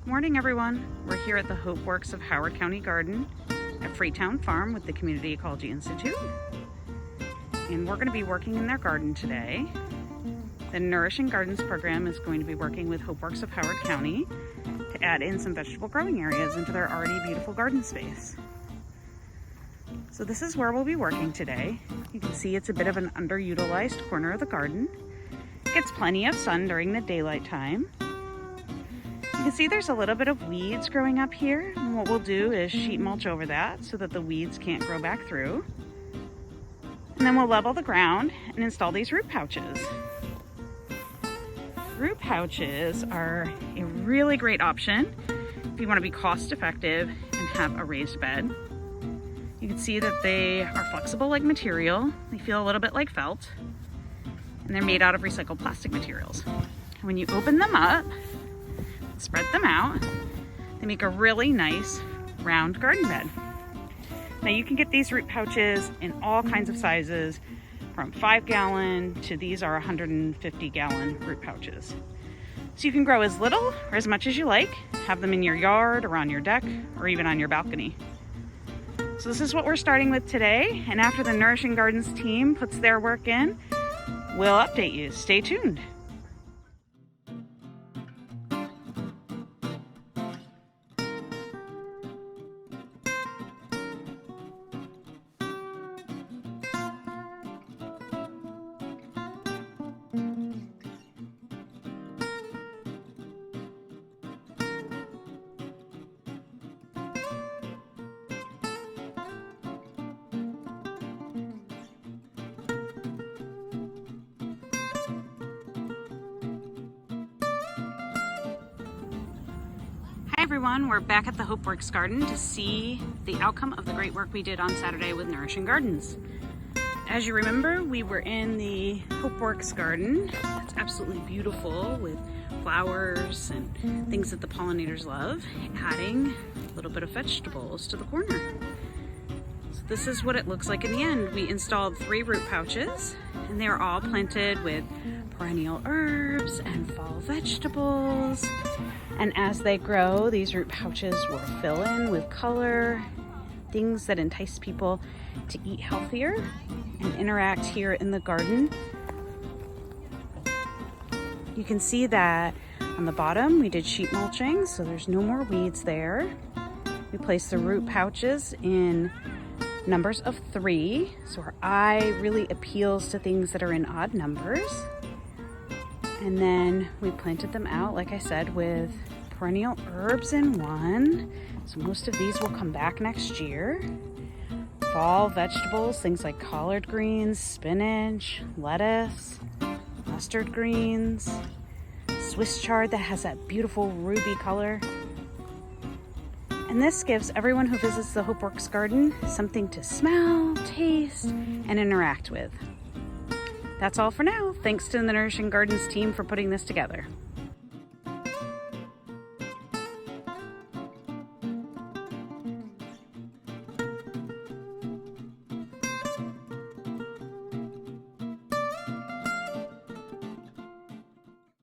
Morning everyone. We're here at the HopeWorks of Howard County Garden at Freetown Farm with the Community Ecology Institute. And we're going to be working in their garden today. The Nourishing Gardens program is going to be working with HopeWorks of Howard County to add in some vegetable growing areas into their already beautiful garden space. So this is where we'll be working today. You can see it's a bit of an underutilized corner of the garden. It gets plenty of sun during the daylight time. You can see there's a little bit of weeds growing up here, and what we'll do is sheet mulch over that so that the weeds can't grow back through. And then we'll level the ground and install these root pouches. Root pouches are a really great option if you want to be cost effective and have a raised bed. You can see that they are flexible like material. They feel a little bit like felt, and they're made out of recycled plastic materials. And when you open them up, spread them out, they make a really nice round garden bed. Now you can get these root pouches in all kinds of sizes, from 5-gallon to these are 150-gallon root pouches. So you can grow as little or as much as you like, have them in your yard or on your deck or even on your balcony. So this is what we're starting with today, and after the Nourishing Gardens team puts their work in, we'll update you. Stay tuned. Hi everyone, we're back at the HopeWorks garden to see the outcome of the great work we did on Saturday with Nourishing Gardens. As you remember, we were in the HopeWorks garden. It's absolutely beautiful with flowers and things that the pollinators love, adding a little bit of vegetables to the corner. So this is what it looks like in the end. We installed 3 root pouches, and they are all planted with perennial herbs and fall vegetables. And as they grow, these root pouches will fill in with color, things that entice people to eat healthier and interact here in the garden. You can see that on the bottom we did sheet mulching, so there's no more weeds there. We placed the root pouches in numbers of 3, so our eye really appeals to things that are in odd numbers. And then we planted them out, like I said, with perennial herbs in 1. So most of these will come back next year. Fall vegetables, things like collard greens, spinach, lettuce, mustard greens, Swiss chard that has that beautiful ruby color. And this gives everyone who visits the HopeWorks garden something to smell, taste, and interact with. That's all for now. Thanks to the Nourishing Gardens team for putting this together.